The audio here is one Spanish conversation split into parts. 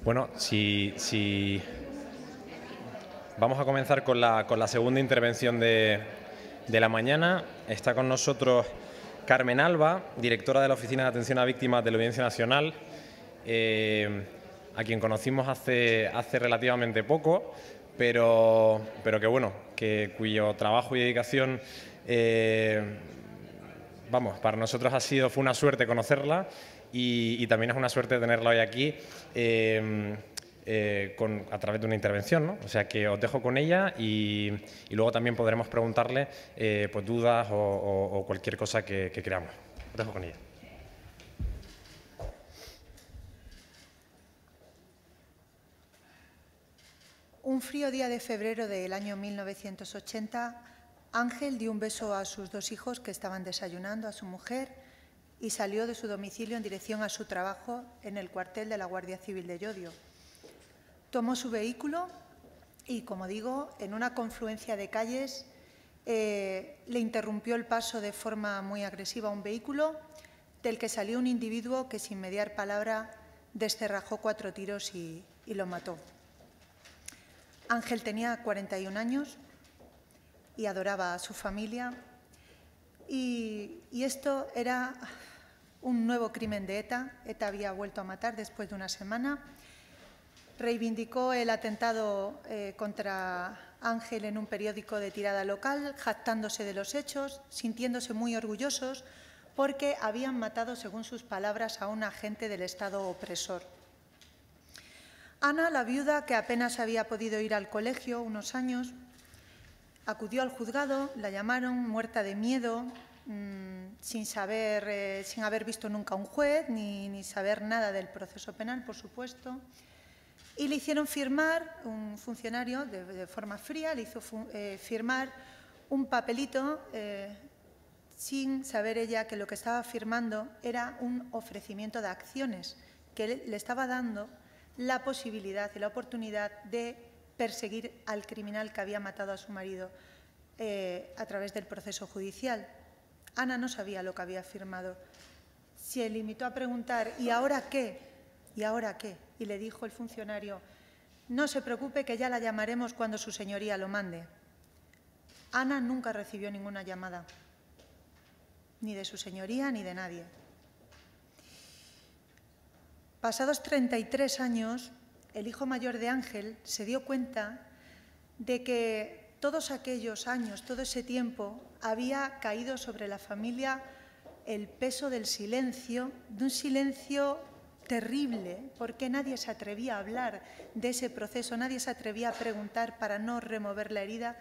Bueno, si vamos a comenzar con la segunda intervención de la mañana. Está con nosotros Carmen Alba, directora de la Oficina de Atención a Víctimas de la Audiencia Nacional, a quien conocimos hace relativamente poco, pero cuyo trabajo y dedicación, para nosotros fue una suerte conocerla y también es una suerte tenerla hoy aquí a través de una intervención, ¿no? O sea que os dejo con ella y luego también podremos preguntarle pues dudas o cualquier cosa que creamos. Os dejo con ella. Un frío día de febrero del año 1980, Ángel dio un beso a sus dos hijos que estaban desayunando, a su mujer, y salió de su domicilio en dirección a su trabajo en el cuartel de la Guardia Civil de Llodio. Tomó su vehículo y, como digo, en una confluencia de calles le interrumpió el paso de forma muy agresiva a un vehículo del que salió un individuo que, sin mediar palabra, descerrajó 4 tiros y lo mató. Ángel tenía 41 años y adoraba a su familia y esto era un nuevo crimen de ETA. ETA había vuelto a matar después de una semana. Reivindicó el atentado contra Ángel en un periódico de tirada local, jactándose de los hechos, sintiéndose muy orgullosos porque habían matado, según sus palabras, a un agente del Estado opresor. Ana, la viuda, que apenas había podido ir al colegio unos años, acudió al juzgado, la llamaron muerta de miedo, sin haber visto nunca a un juez ni saber nada del proceso penal, por supuesto, y le hicieron firmar, un funcionario de forma fría, le hizo firmar un papelito sin saber ella que lo que estaba firmando era un ofrecimiento de acciones que le estaba dando la posibilidad y la oportunidad de perseguir al criminal que había matado a su marido a través del proceso judicial. Ana no sabía lo que había firmado. Se limitó a preguntar, ¿y ahora qué? ¿Y ahora qué? Y le dijo el funcionario, no se preocupe que ya la llamaremos cuando su señoría lo mande. Ana nunca recibió ninguna llamada, ni de su señoría ni de nadie. Pasados 33 años, el hijo mayor de Ángel se dio cuenta de que todos aquellos años, todo ese tiempo, había caído sobre la familia el peso del silencio, de un silencio terrible, porque nadie se atrevía a hablar de ese proceso, nadie se atrevía a preguntar para no remover la herida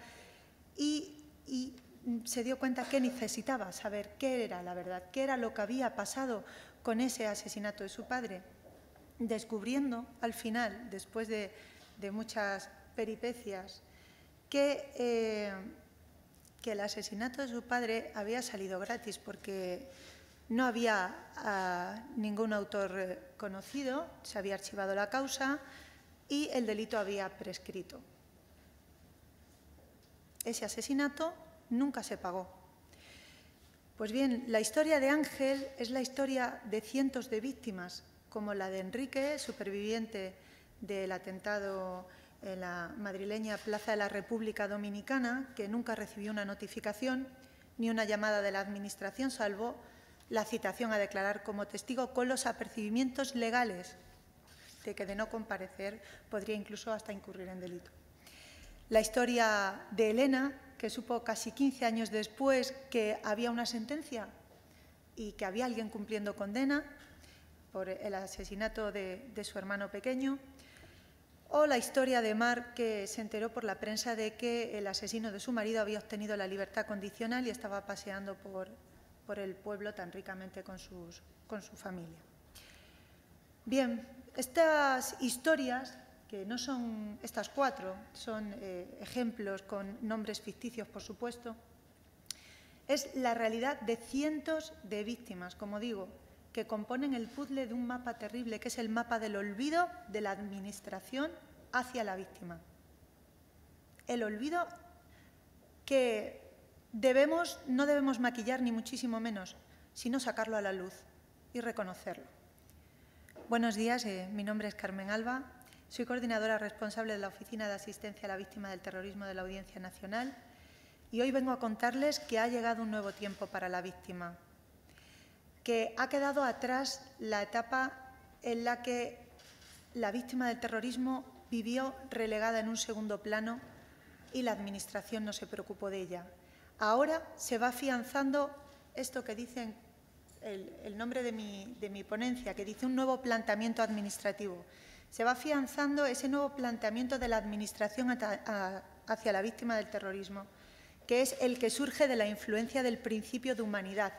y se dio cuenta que necesitaba saber qué era la verdad, qué era lo que había pasado con ese asesinato de su padre, descubriendo al final, después de muchas peripecias, que el asesinato de su padre había salido gratis porque no había ningún autor conocido, se había archivado la causa y el delito había prescrito. Ese asesinato nunca se pagó. Pues bien, la historia de Ángel es la historia de cientos de víctimas, como la de Enrique, superviviente del atentado en la madrileña Plaza de la República Dominicana, que nunca recibió una notificación ni una llamada de la Administración, salvo la citación a declarar como testigo con los apercibimientos legales de que de no comparecer podría incluso hasta incurrir en delito. La historia de Elena, que supo casi 15 años después que había una sentencia y que había alguien cumpliendo condena por el asesinato de su hermano pequeño, o la historia de Mar, que se enteró por la prensa de que el asesino de su marido había obtenido la libertad condicional y estaba paseando por el pueblo tan ricamente con su familia. Bien, estas historias, que no son estas 4, son ejemplos con nombres ficticios, por supuesto, es la realidad de cientos de víctimas, como digo, que componen el puzzle de un mapa terrible, que es el mapa del olvido de la Administración hacia la víctima. El olvido que no debemos maquillar, ni muchísimo menos, sino sacarlo a la luz y reconocerlo. Buenos días, mi nombre es Carmen Alba, soy coordinadora responsable de la Oficina de Asistencia a la Víctima del Terrorismo de la Audiencia Nacional y hoy vengo a contarles que ha llegado un nuevo tiempo para la víctima, que ha quedado atrás la etapa en la que la víctima del terrorismo vivió relegada en un segundo plano y la Administración no se preocupó de ella. Ahora se va afianzando esto que dicen, el nombre de mi ponencia, que dice un nuevo planteamiento administrativo. Se va afianzando ese nuevo planteamiento de la Administración hacia la víctima del terrorismo, que es el que surge de la influencia del principio de humanidad,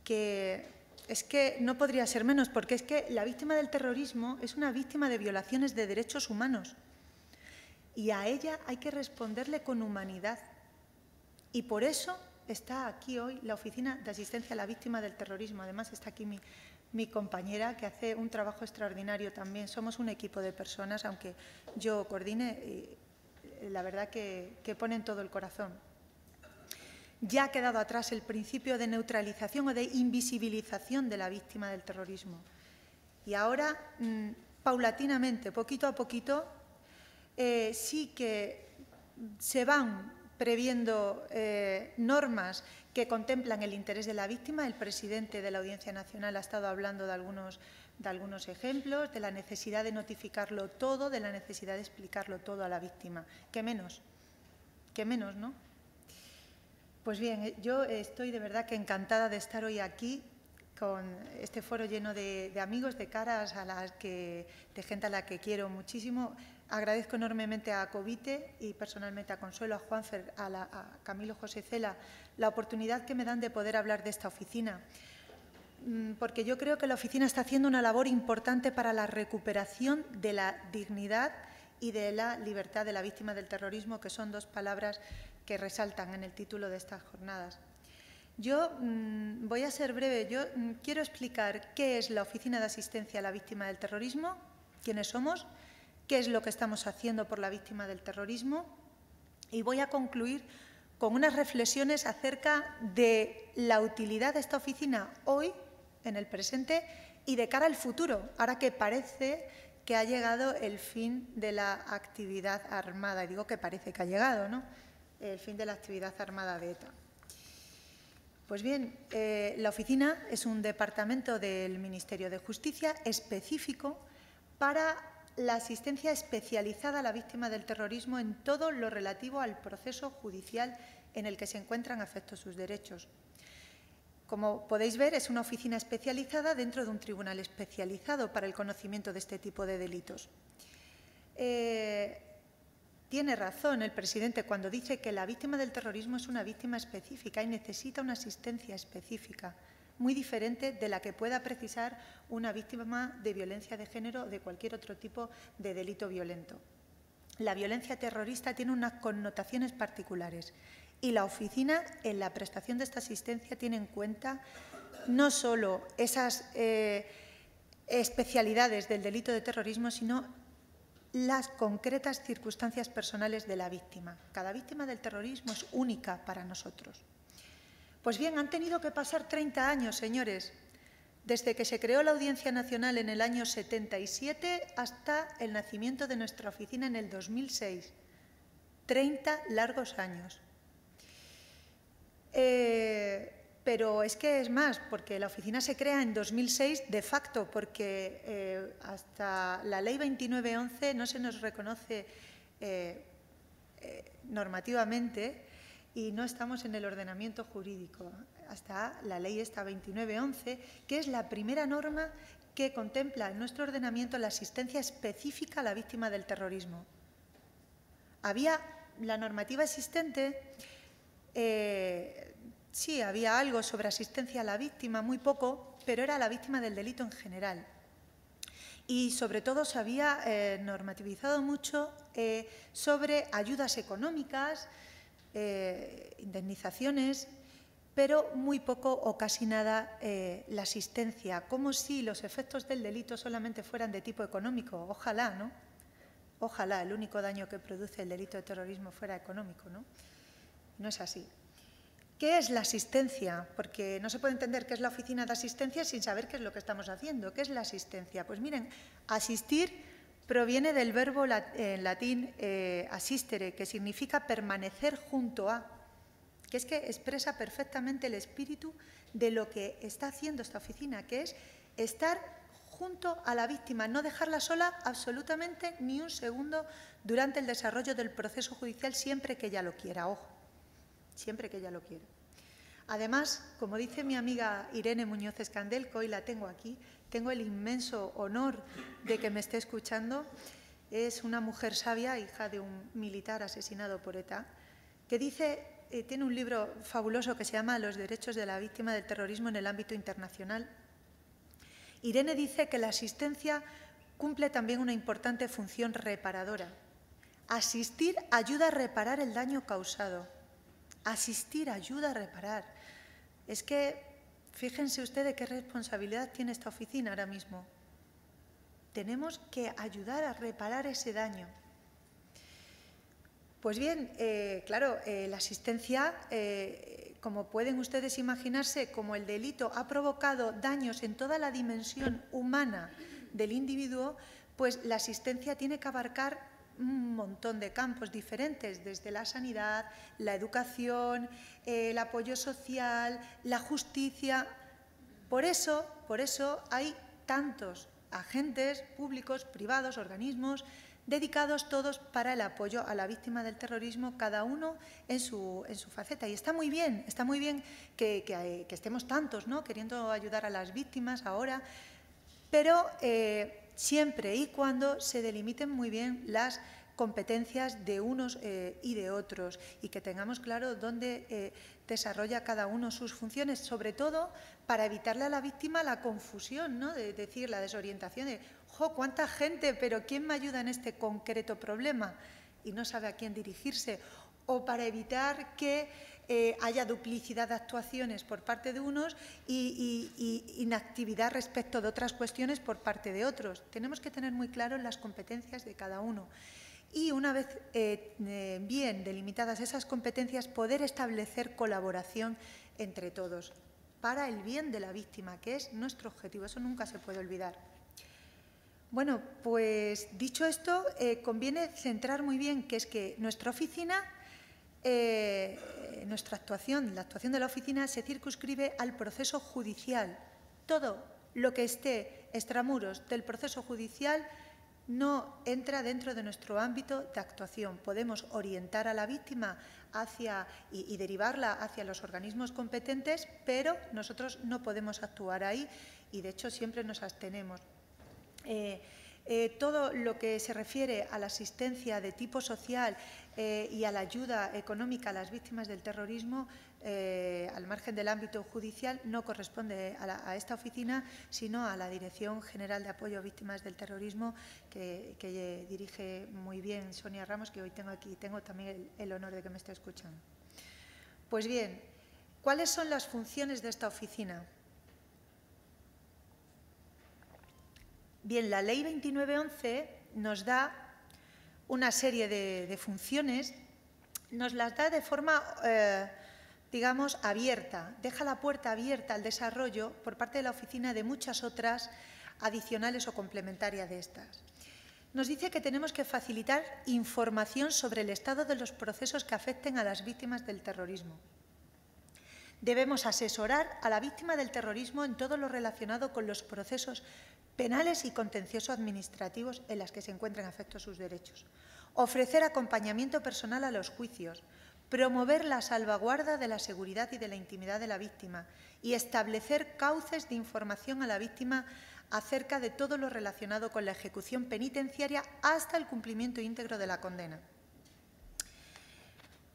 que es que no podría ser menos, porque es que la víctima del terrorismo es una víctima de violaciones de derechos humanos y a ella hay que responderle con humanidad. Y por eso está aquí hoy la Oficina de Asistencia a la Víctima del Terrorismo. Además, está aquí mi compañera, que hace un trabajo extraordinario también. Somos un equipo de personas, aunque yo coordine, la verdad que ponen todo el corazón. Ya ha quedado atrás el principio de neutralización o de invisibilización de la víctima del terrorismo. Y ahora, paulatinamente, poquito a poquito, sí que se van previendo normas que contemplan el interés de la víctima. El presidente de la Audiencia Nacional ha estado hablando de algunos ejemplos, de la necesidad de notificarlo todo, de la necesidad de explicarlo todo a la víctima. ¿Qué menos? ¿Qué menos, no? Pues bien, yo estoy de verdad que encantada de estar hoy aquí con este foro lleno de amigos, de caras de gente a la que quiero muchísimo. Agradezco enormemente a Covite y personalmente a Consuelo, a Juanfer, a Camilo José Cela, la oportunidad que me dan de poder hablar de esta oficina, porque yo creo que la oficina está haciendo una labor importante para la recuperación de la dignidad y de la libertad de la víctima del terrorismo, que son dos palabras que resaltan en el título de estas jornadas. Yo voy a ser breve. Yo quiero explicar qué es la Oficina de Asistencia a la Víctima del Terrorismo, quiénes somos, qué es lo que estamos haciendo por la víctima del terrorismo y voy a concluir con unas reflexiones acerca de la utilidad de esta oficina hoy, en el presente y de cara al futuro, ahora que parece que ha llegado el fin de la actividad armada. Y digo que parece que ha llegado, ¿no? El fin de la actividad armada de ETA. Pues bien, la oficina es un departamento del Ministerio de Justicia específico para la asistencia especializada a la víctima del terrorismo en todo lo relativo al proceso judicial en el que se encuentran afectos sus derechos. Como podéis ver, es una oficina especializada dentro de un tribunal especializado para el conocimiento de este tipo de delitos. Tiene razón el presidente cuando dice que la víctima del terrorismo es una víctima específica y necesita una asistencia específica, muy diferente de la que pueda precisar una víctima de violencia de género o de cualquier otro tipo de delito violento. La violencia terrorista tiene unas connotaciones particulares y la oficina, en la prestación de esta asistencia, tiene en cuenta no solo esas especialidades del delito de terrorismo, sino las concretas circunstancias personales de la víctima. Cada víctima del terrorismo es única para nosotros. Pues bien, han tenido que pasar 30 años, señores, desde que se creó la Audiencia Nacional en el año 77 hasta el nacimiento de nuestra oficina en el 2006. 30 largos años. Pero es que es más, porque la oficina se crea en 2006 de facto, porque hasta la Ley 2911 no se nos reconoce normativamente y no estamos en el ordenamiento jurídico. Hasta la Ley esta 2911, que es la primera norma que contempla en nuestro ordenamiento la asistencia específica a la víctima del terrorismo. Había la normativa existente. Sí, había algo sobre asistencia a la víctima, muy poco, pero era la víctima del delito en general. Y sobre todo se había normativizado mucho sobre ayudas económicas, indemnizaciones, pero muy poco o casi nada la asistencia, como si los efectos del delito solamente fueran de tipo económico. Ojalá, ¿no? Ojalá el único daño que produce el delito de terrorismo fuera económico, ¿no? No es así. ¿Qué es la asistencia? Porque no se puede entender qué es la oficina de asistencia sin saber qué es lo que estamos haciendo. ¿Qué es la asistencia? Pues miren, asistir proviene del verbo en latín assistere, que significa permanecer junto a, que es que expresa perfectamente el espíritu de lo que está haciendo esta oficina, que es estar junto a la víctima, no dejarla sola absolutamente ni un segundo durante el desarrollo del proceso judicial, siempre que ella lo quiera, ojo, siempre que ella lo quiera. Además, como dice mi amiga Irene Muñoz Escandel, que hoy la tengo aquí, tengo el inmenso honor de que me esté escuchando. Es una mujer sabia, hija de un militar asesinado por ETA, que dice, tiene un libro fabuloso que se llama Los derechos de la víctima del terrorismo en el ámbito internacional. Irene dice que la asistencia cumple también una importante función reparadora. Asistir ayuda a reparar el daño causado. Asistir ayuda a reparar. Es que, fíjense ustedes qué responsabilidad tiene esta oficina ahora mismo. Tenemos que ayudar a reparar ese daño. Pues bien, claro, la asistencia, como pueden ustedes imaginarse, como el delito ha provocado daños en toda la dimensión humana del individuo, pues la asistencia tiene que abarcar un montón de campos diferentes, desde la sanidad, la educación, el apoyo social, la justicia. Por eso hay tantos agentes públicos, privados, organismos, dedicados todos para el apoyo a la víctima del terrorismo, cada uno en su faceta. Y está muy bien que estemos tantos, ¿no?, queriendo ayudar a las víctimas ahora, pero siempre y cuando se delimiten muy bien las competencias de unos y de otros y que tengamos claro dónde desarrolla cada uno sus funciones, sobre todo para evitarle a la víctima la confusión, ¿no?, de decir, la desorientación de ¡jo, cuánta gente, pero quién me ayuda en este concreto problema! Y no sabe a quién dirigirse. O para evitar que haya duplicidad de actuaciones por parte de unos y inactividad respecto de otras cuestiones por parte de otros. Tenemos que tener muy claro las competencias de cada uno. Y una vez bien delimitadas esas competencias, poder establecer colaboración entre todos para el bien de la víctima, que es nuestro objetivo. Eso nunca se puede olvidar. Bueno, pues dicho esto, conviene centrar muy bien que es que nuestra oficina, nuestra actuación, la actuación de la oficina se circunscribe al proceso judicial. Todo lo que esté extramuros del proceso judicial no entra dentro de nuestro ámbito de actuación. Podemos orientar a la víctima y derivarla hacia los organismos competentes, pero nosotros no podemos actuar ahí y, de hecho, siempre nos abstenemos. Todo lo que se refiere a la asistencia de tipo social y a la ayuda económica a las víctimas del terrorismo, al margen del ámbito judicial, no corresponde a esta oficina, sino a la Dirección General de Apoyo a Víctimas del Terrorismo, que dirige muy bien Sonia Ramos, que hoy tengo también el honor de que me esté escuchando. Pues bien, ¿cuáles son las funciones de esta oficina? Bien, la Ley 2911 nos da una serie de funciones, nos las da de forma, digamos, abierta, deja la puerta abierta al desarrollo por parte de la oficina de muchas otras adicionales o complementarias de estas. Nos dice que tenemos que facilitar información sobre el estado de los procesos que afecten a las víctimas del terrorismo. Debemos asesorar a la víctima del terrorismo en todo lo relacionado con los procesos penales y contencioso-administrativos en las que se encuentren afectos sus derechos. Ofrecer acompañamiento personal a los juicios, promover la salvaguarda de la seguridad y de la intimidad de la víctima y establecer cauces de información a la víctima acerca de todo lo relacionado con la ejecución penitenciaria hasta el cumplimiento íntegro de la condena.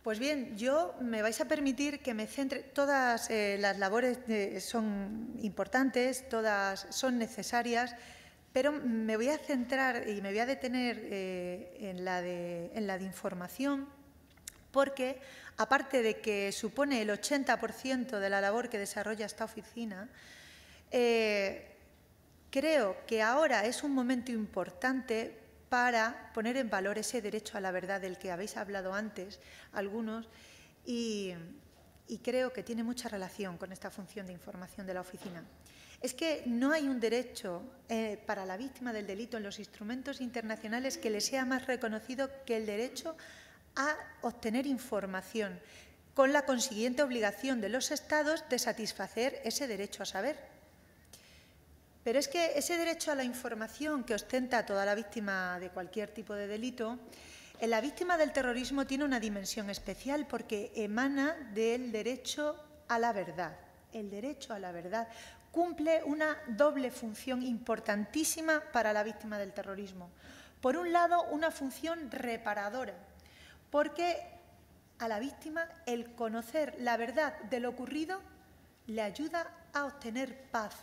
Pues bien, me vais a permitir que me centre. Todas las labores son importantes, todas son necesarias, pero me voy a centrar y me voy a detener en la de información, porque aparte de que supone el 80% de la labor que desarrolla esta oficina, creo que ahora es un momento importante para poner en valor ese derecho a la verdad del que habéis hablado antes algunos y y creo que tiene mucha relación con esta función de información de la oficina, es que no hay un derecho para la víctima del delito en los instrumentos internacionales que le sea más reconocido que el derecho a obtener información, con la consiguiente obligación de los Estados de satisfacer ese derecho a saber. Pero es que ese derecho a la información que ostenta toda la víctima de cualquier tipo de delito, en la víctima del terrorismo tiene una dimensión especial porque emana del derecho a la verdad. El derecho a la verdad cumple una doble función importantísima para la víctima del terrorismo. Por un lado, una función reparadora, porque a la víctima el conocer la verdad de lo ocurrido le ayuda a obtener paz.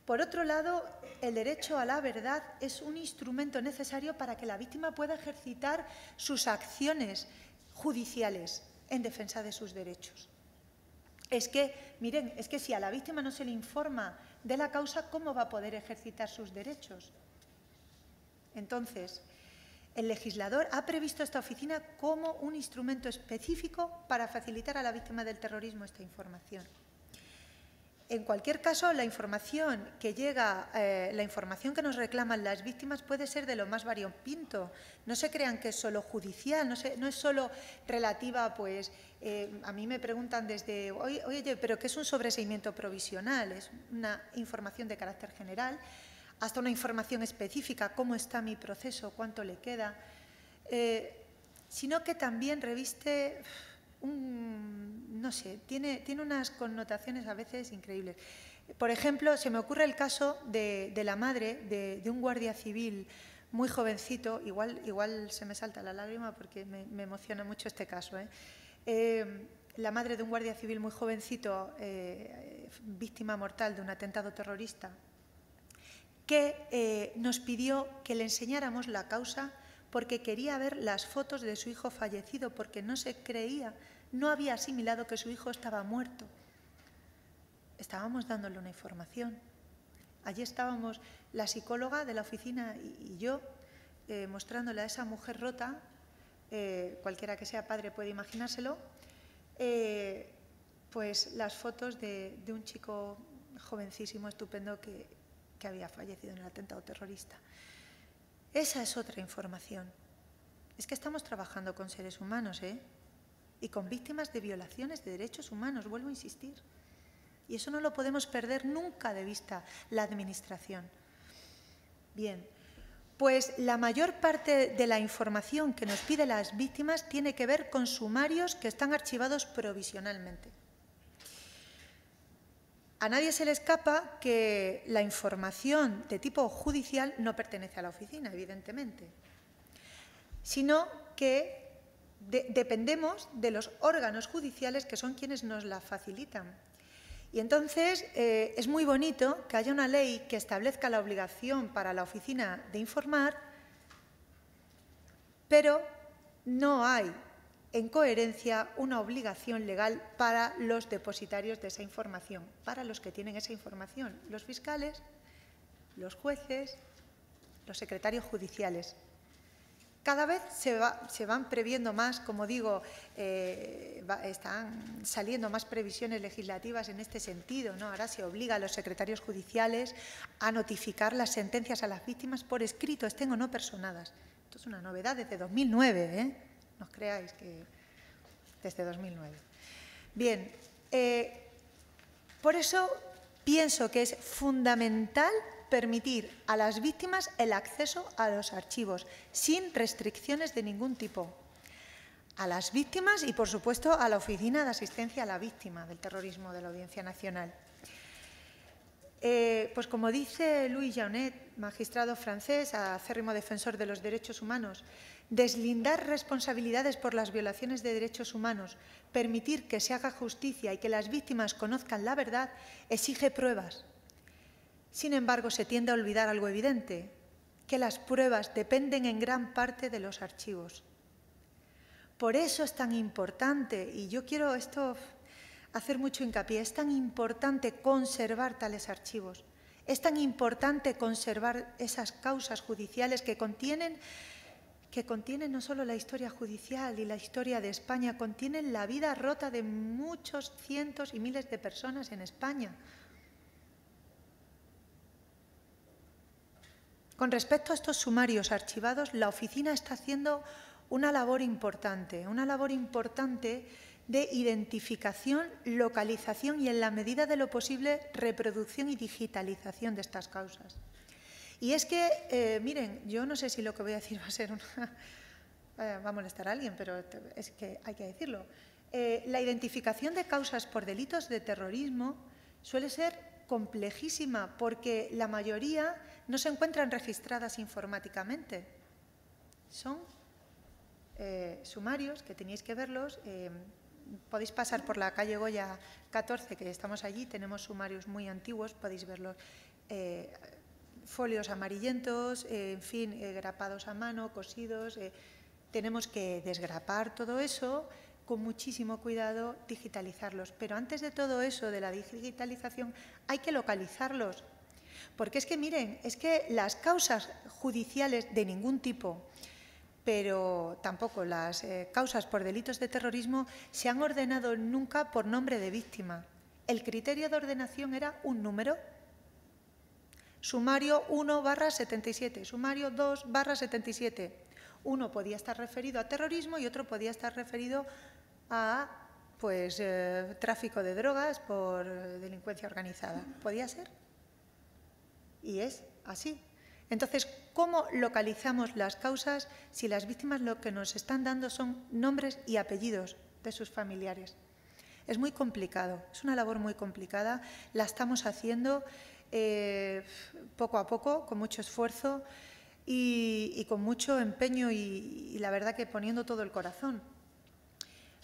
Por otro lado, el derecho a la verdad es un instrumento necesario para que la víctima pueda ejercitar sus acciones judiciales en defensa de sus derechos. Es que, miren, es que si a la víctima no se le informa de la causa, ¿cómo va a poder ejercitar sus derechos? Entonces, el legislador ha previsto esta oficina como un instrumento específico para facilitar a la víctima del terrorismo esta información. En cualquier caso, la información que llega, la información que nos reclaman las víctimas puede ser de lo más variopinto. No se crean que es solo judicial, no es solo relativa, pues, a mí me preguntan desde, oye, ¿pero qué es un sobreseimiento provisional? Es una información de carácter general, hasta una información específica, cómo está mi proceso, cuánto le queda, sino que también reviste no sé, tiene unas connotaciones a veces increíbles. Por ejemplo, se me ocurre el caso de la madre de un guardia civil muy jovencito, igual se me salta la lágrima porque me emociona mucho este caso. La madre de un guardia civil muy jovencito, víctima mortal de un atentado terrorista, que nos pidió que le enseñáramos la causa porque quería ver las fotos de su hijo fallecido, porque no se creía, no había asimilado que su hijo estaba muerto. Estábamos dándole una información. Allí estábamos la psicóloga de la oficina y yo mostrándole a esa mujer rota, cualquiera que sea padre puede imaginárselo, pues las fotos de un chico jovencísimo, estupendo, que había fallecido en el atentado terrorista. Esa es otra información. Es que estamos trabajando con seres humanos, y con víctimas de violaciones de derechos humanos, vuelvo a insistir. Y eso no lo podemos perder nunca de vista, la Administración. Bien, pues la mayor parte de la información que nos piden las víctimas tiene que ver con sumarios que están archivados provisionalmente. A nadie se le escapa que la información de tipo judicial no pertenece a la oficina, evidentemente, sino que dependemos de los órganos judiciales que son quienes nos la facilitan. Y entonces es muy bonito que haya una ley que establezca la obligación para la oficina de informar, pero no hay en coherencia una obligación legal para los depositarios de esa información, para los que tienen esa información, los fiscales, los jueces, los secretarios judiciales. Cada vez se van previendo más, como digo, están saliendo más previsiones legislativas en este sentido, ¿no? Ahora se obliga a los secretarios judiciales a notificar las sentencias a las víctimas por escrito, estén o no personadas. Esto es una novedad desde 2009, No os creáis que desde 2009. Bien, por eso pienso que es fundamental permitir a las víctimas el acceso a los archivos sin restricciones de ningún tipo. A las víctimas y, por supuesto, a la Oficina de Asistencia a la Víctima del Terrorismo de la Audiencia Nacional. Pues como dice Louis Jaunet, magistrado francés, acérrimo defensor de los derechos humanos, deslindar responsabilidades por las violaciones de derechos humanos, permitir que se haga justicia y que las víctimas conozcan la verdad, exige pruebas. Sin embargo, se tiende a olvidar algo evidente, que las pruebas dependen en gran parte de los archivos. Por eso es tan importante, y yo quiero hacer mucho hincapié, es tan importante conservar tales archivos, es tan importante conservar esas causas judiciales que que contiene no solo la historia judicial y la historia de España, contiene la vida rota de muchos cientos y miles de personas en España. Con respecto a estos sumarios archivados, la oficina está haciendo una labor importante de identificación, localización y, en la medida de lo posible, reproducción y digitalización de estas causas. Y es que, miren, yo no sé si lo que voy a decir va a ser va a molestar a alguien, pero es que hay que decirlo. La identificación de causas por delitos de terrorismo suele ser complejísima porque la mayoría no se encuentran registradas informáticamente. Son sumarios que tenéis que verlos. Podéis pasar por la calle Goya 14, que estamos allí, tenemos sumarios muy antiguos, podéis verlos. Folios amarillentos, en fin, grapados a mano, cosidos. Tenemos que desgrapar todo eso con muchísimo cuidado, digitalizarlos. Pero antes de todo eso, de la digitalización, hay que localizarlos. Porque es que, miren, es que las causas judiciales de ningún tipo, pero tampoco las causas por delitos de terrorismo, se han ordenado nunca por nombre de víctima. El criterio de ordenación era un número. Sumario 1/77, sumario 2/77. Uno podía estar referido a terrorismo y otro podía estar referido a tráfico de drogas por delincuencia organizada. ¿Podía ser? Y es así. Entonces, ¿cómo localizamos las causas si las víctimas lo que nos están dando son nombres y apellidos de sus familiares? Es muy complicado, es una labor muy complicada. La estamos haciendo poco a poco, con mucho esfuerzo y con mucho empeño y la verdad que poniendo todo el corazón.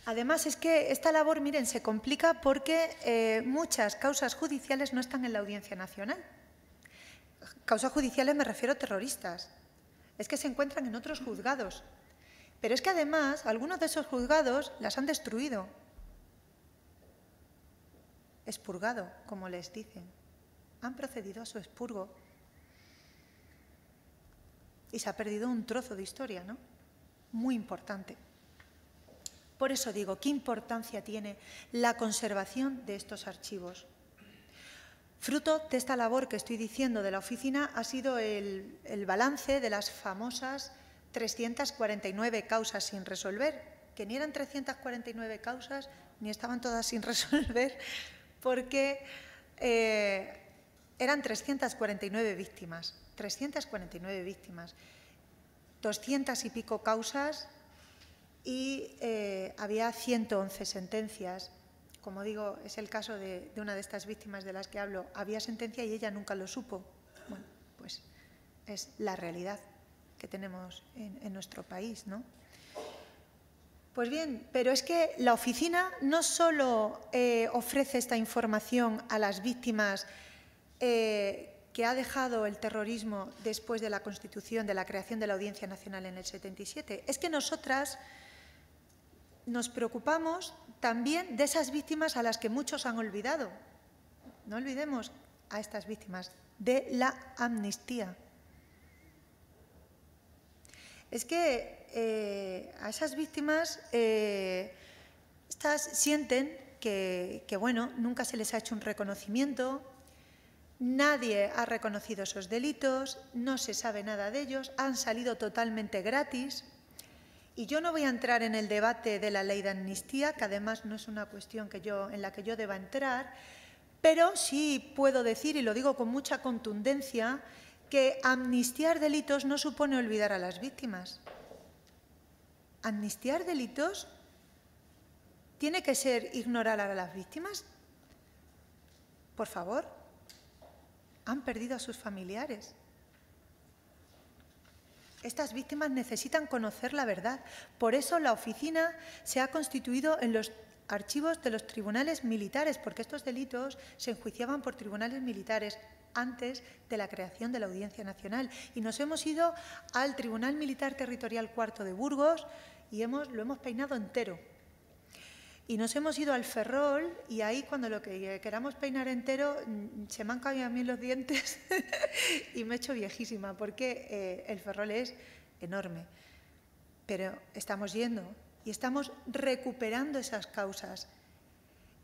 Además, es que esta labor, miren, se complica porque muchas causas judiciales no están en la Audiencia Nacional. Causas judiciales me refiero a terroristas. Es que se encuentran en otros juzgados. Pero es que además algunos de esos juzgados las han destruido. Expurgado, como les dicen. Han procedido a su expurgo. Y se ha perdido un trozo de historia, ¿no? Muy importante. Por eso digo, ¿qué importancia tiene la conservación de estos archivos? Fruto de esta labor que estoy diciendo de la oficina ha sido el balance de las famosas 349 causas sin resolver, que ni eran 349 causas ni estaban todas sin resolver, porque eran 349 víctimas, 200 y pico causas y había 111 sentencias. Como digo, es el caso de una de estas víctimas de las que hablo. Había sentencia y ella nunca lo supo. Bueno, pues es la realidad que tenemos en nuestro país, ¿no? Pues bien, pero es que la oficina no solo ofrece esta información a las víctimas que ha dejado el terrorismo después de la constitución, de la creación de la Audiencia Nacional en el 77, es que nosotras nos preocupamos también de esas víctimas a las que muchos han olvidado. No olvidemos a estas víctimas de la amnistía. Es que a esas víctimas estas sienten que, bueno, nunca se les ha hecho un reconocimiento, nadie ha reconocido esos delitos, no se sabe nada de ellos, han salido totalmente gratis. Y yo no voy a entrar en el debate de la ley de amnistía, que además no es una cuestión en la que yo deba entrar, pero sí puedo decir, y lo digo con mucha contundencia, que amnistiar delitos no supone olvidar a las víctimas. ¿Amnistiar delitos tiene que ser ignorar a las víctimas? Por favor, han perdido a sus familiares. Estas víctimas necesitan conocer la verdad. Por eso la oficina se ha constituido en los archivos de los tribunales militares, porque estos delitos se enjuiciaban por tribunales militares antes de la creación de la Audiencia Nacional. Y nos hemos ido al Tribunal Militar Territorial IV de Burgos y lo hemos peinado entero. Y nos hemos ido al Ferrol y ahí cuando lo que queramos peinar entero se me han caído a mí los dientes y me he hecho viejísima porque el Ferrol es enorme. pero estamos yendo y estamos recuperando esas causas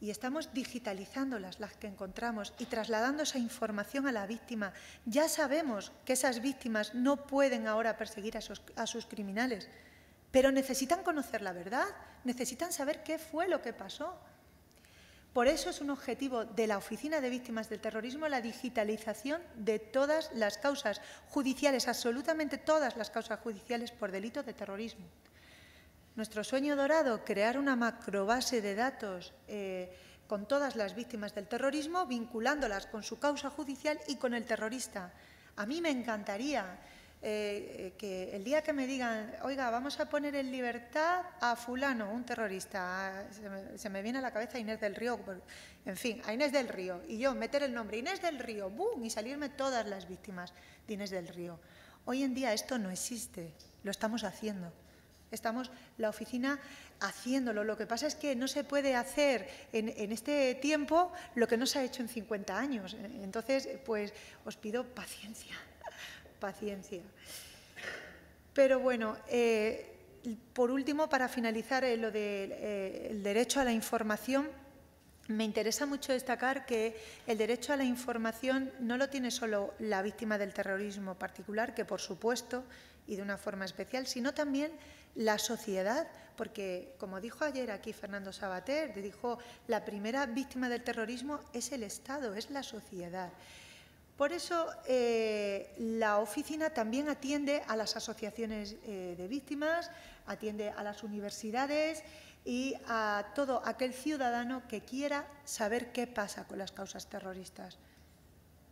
y estamos digitalizándolas, las que encontramos, y trasladando esa información a la víctima. Ya sabemos que esas víctimas no pueden ahora perseguir a sus criminales, pero necesitan conocer la verdad, necesitan saber qué fue lo que pasó. Por eso es un objetivo de la Oficina de Víctimas del Terrorismo la digitalización de todas las causas judiciales, absolutamente todas las causas judiciales por delito de terrorismo. Nuestro sueño dorado, crear una macrobase de datos con todas las víctimas del terrorismo, vinculándolas con su causa judicial y con el terrorista. A mí me encantaría que el día que me digan, oiga, vamos a poner en libertad a fulano, un terrorista, se me viene a la cabeza Inés del Río, en fin, a Inés del Río, y yo meter el nombre Inés del Río, ¡bum!, y salirme todas las víctimas de Inés del Río. Hoy en día esto no existe, lo estamos haciendo. Estamos, la oficina, haciéndolo. Lo que pasa es que no se puede hacer en este tiempo lo que no se ha hecho en 50 años. Entonces, pues os pido paciencia, paciencia. Pero bueno, por último, para finalizar lo del derecho a la información, me interesa mucho destacar que el derecho a la información no lo tiene solo la víctima del terrorismo particular, que por supuesto, y de una forma especial, sino también la sociedad, porque, como dijo ayer aquí Fernando Savater, dijo, la primera víctima del terrorismo es el Estado, es la sociedad. Por eso, la oficina también atiende a las asociaciones de víctimas, atiende a las universidades y a todo aquel ciudadano que quiera saber qué pasa con las causas terroristas.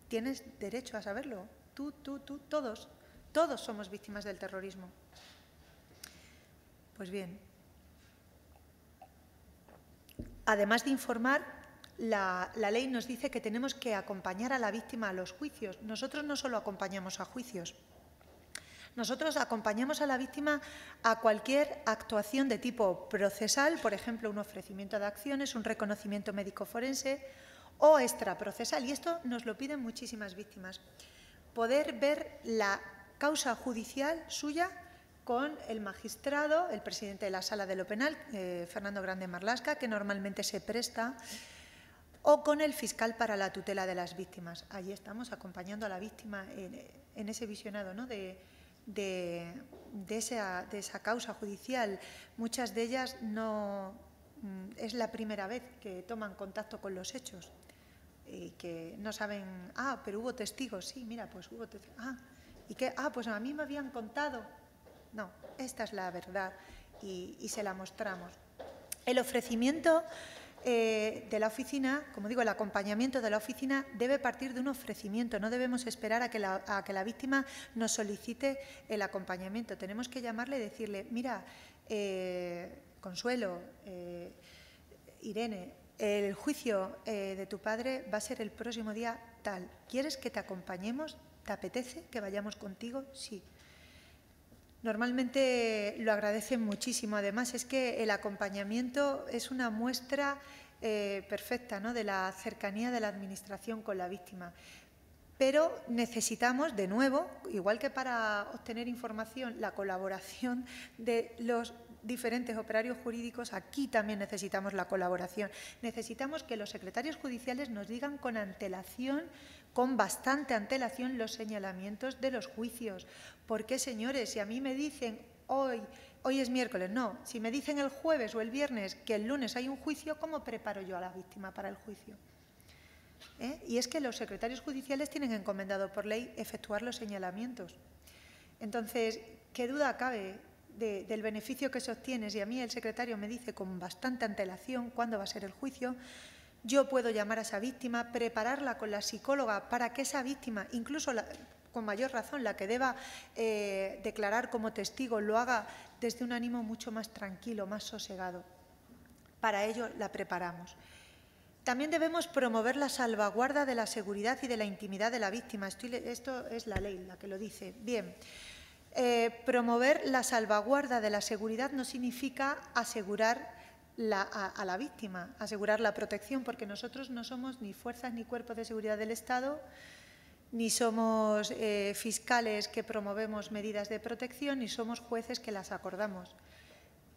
Tienes derecho a saberlo, tú, todos somos víctimas del terrorismo. Pues bien, además de informar, la ley nos dice que tenemos que acompañar a la víctima a los juicios. Nosotros no solo acompañamos a juicios, nosotros acompañamos a la víctima a cualquier actuación de tipo procesal, por ejemplo, un ofrecimiento de acciones, un reconocimiento médico forense o extraprocesal. Y esto nos lo piden muchísimas víctimas. Poder ver la causa judicial suya con el magistrado, el presidente de la Sala de lo Penal, Fernando Grande Marlaska, que normalmente se presta, o con el fiscal para la tutela de las víctimas. Allí estamos acompañando a la víctima en ese visionado, ¿no?, de esa causa judicial. Muchas de ellas no es la primera vez que toman contacto con los hechos y que no saben, pero hubo testigos, sí, mira, pues hubo testigos, y que, pues a mí me habían contado. No, esta es la verdad y se la mostramos. El ofrecimiento de la oficina, como digo, el acompañamiento de la oficina debe partir de un ofrecimiento. No debemos esperar a que la víctima nos solicite el acompañamiento. Tenemos que llamarle y decirle, mira, Consuelo, Irene, el juicio de tu padre va a ser el próximo día tal. ¿Quieres que te acompañemos? ¿Te apetece que vayamos contigo? Sí. Normalmente lo agradecen muchísimo. Además, es que el acompañamiento es una muestra perfecta, ¿no?, de la cercanía de la Administración con la víctima. Pero necesitamos, de nuevo, igual que para obtener información, la colaboración de los diferentes operarios jurídicos, aquí también necesitamos la colaboración. Necesitamos que los secretarios judiciales nos digan con antelación, con bastante antelación, los señalamientos de los juicios. Porque, señores, si a mí me dicen hoy es miércoles, no, si me dicen el jueves o el viernes que el lunes hay un juicio, ¿cómo preparo yo a la víctima para el juicio? Y es que los secretarios judiciales tienen encomendado por ley efectuar los señalamientos. Entonces, ¿qué duda cabe del beneficio que se obtiene? Si a mí el secretario me dice con bastante antelación cuándo va a ser el juicio, yo puedo llamar a esa víctima, prepararla con la psicóloga para que esa víctima, incluso con mayor razón, la que deba declarar como testigo, lo haga desde un ánimo mucho más tranquilo, más sosegado. Para ello la preparamos. También debemos promover la salvaguarda de la seguridad y de la intimidad de la víctima. Esto es la ley la que lo dice. Bien, promover la salvaguarda de la seguridad no significa asegurar a la víctima, asegurar la protección, porque nosotros no somos ni fuerzas ni cuerpos de seguridad del Estado, ni somos fiscales que promovemos medidas de protección, ni somos jueces que las acordamos.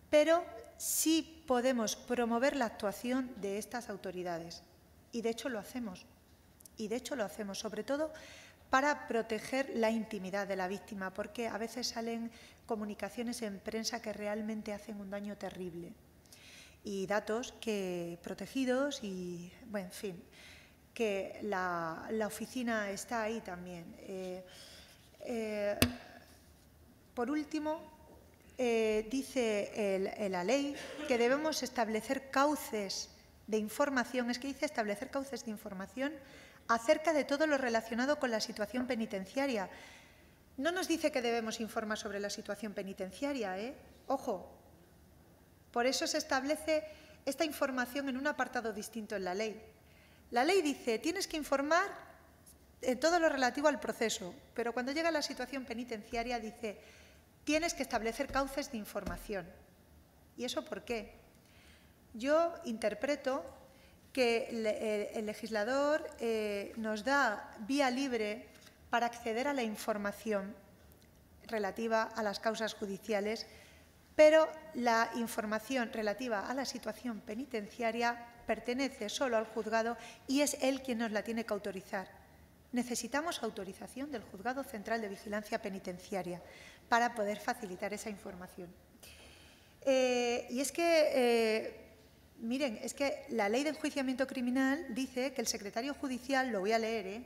Pero sí podemos promover la actuación de estas autoridades. Y de hecho lo hacemos. Sobre todo para proteger la intimidad de la víctima, porque a veces salen comunicaciones en prensa que realmente hacen un daño terrible. Y datos que protegidos y, bueno, en fin, que la oficina está ahí también. Por último, dice la ley que debemos establecer cauces de información, establecer cauces de información acerca de todo lo relacionado con la situación penitenciaria. No nos dice que debemos informar sobre la situación penitenciaria, ¿eh? Ojo. Por eso se establece esta información en un apartado distinto en la ley. La ley dice, tienes que informar en todo lo relativo al proceso, pero cuando llega a la situación penitenciaria dice, tienes que establecer cauces de información. ¿Y eso por qué? Yo interpreto que el legislador nos da vía libre para acceder a la información relativa a las causas judiciales, pero la información relativa a la situación penitenciaria pertenece solo al juzgado y es él quien nos la tiene que autorizar. Necesitamos autorización del Juzgado Central de Vigilancia Penitenciaria para poder facilitar esa información. Y es que, miren, es que la Ley de Enjuiciamiento Criminal dice que el secretario judicial, lo voy a leer,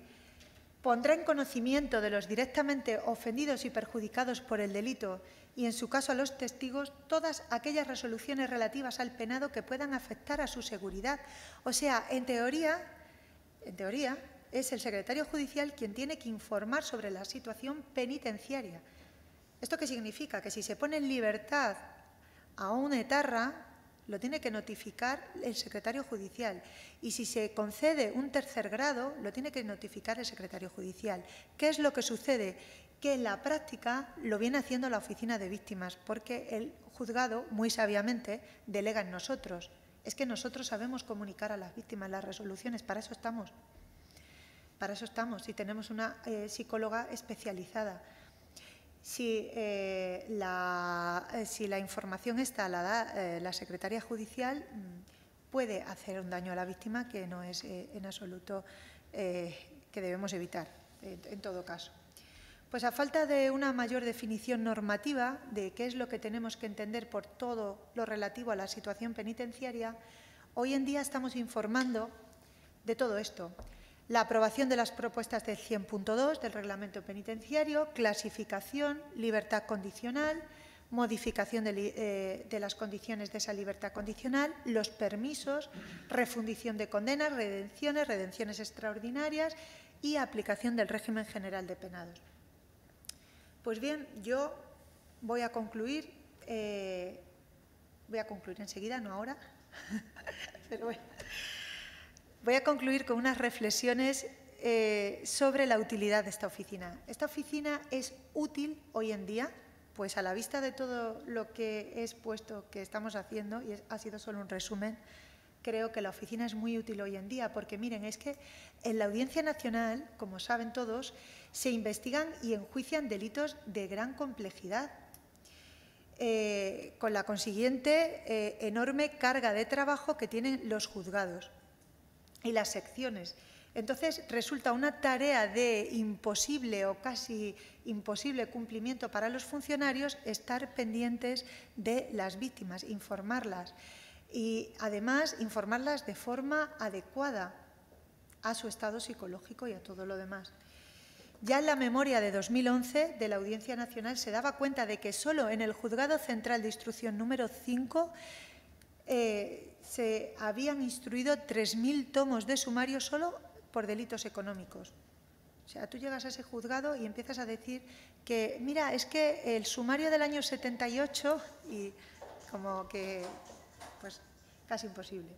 pondrá en conocimiento de los directamente ofendidos y perjudicados por el delito y, en su caso, a los testigos, todas aquellas resoluciones relativas al penado que puedan afectar a su seguridad. O sea, en teoría, es el secretario judicial quien tiene que informar sobre la situación penitenciaria. ¿Esto qué significa? Que si se pone en libertad a un etarra, lo tiene que notificar el secretario judicial. Y si se concede un tercer grado, lo tiene que notificar el secretario judicial. ¿Qué es lo que sucede? Que en la práctica lo viene haciendo la oficina de víctimas, porque el juzgado, muy sabiamente, delega en nosotros. Es que nosotros sabemos comunicar a las víctimas las resoluciones, para eso estamos. Para eso estamos, y tenemos una psicóloga especializada. Si la información esta la da la secretaria judicial, puede hacer un daño a la víctima que no es en absoluto que debemos evitar, en todo caso. Pues a falta de una mayor definición normativa de qué es lo que tenemos que entender por todo lo relativo a la situación penitenciaria, hoy en día estamos informando de todo esto. La aprobación de las propuestas del 100.2 del Reglamento Penitenciario, clasificación, libertad condicional, modificación de las condiciones de esa libertad condicional, los permisos, refundición de condenas, redenciones extraordinarias y aplicación del régimen general de penados. Pues bien, yo voy a concluir enseguida, no ahora, pero bueno. Voy a concluir con unas reflexiones sobre la utilidad de esta oficina. Esta oficina es útil hoy en día, pues a la vista de todo lo que he expuesto que estamos haciendo, y ha sido solo un resumen, creo que la oficina es muy útil hoy en día, porque miren, es que en la Audiencia Nacional, como saben todos, se investigan y enjuician delitos de gran complejidad, con la consiguiente enorme carga de trabajo que tienen los juzgados y las secciones. Entonces, resulta una tarea de imposible o casi imposible cumplimiento para los funcionarios estar pendientes de las víctimas, informarlas y, además, informarlas de forma adecuada a su estado psicológico y a todo lo demás. Ya en la memoria de 2011 de la Audiencia Nacional se daba cuenta de que solo en el Juzgado Central de Instrucción número 5 se habían instruido 3.000 tomos de sumario solo por delitos económicos. O sea, tú llegas a ese juzgado y empiezas a decir que, mira, es que el sumario del año 78 y como que, pues, casi imposible.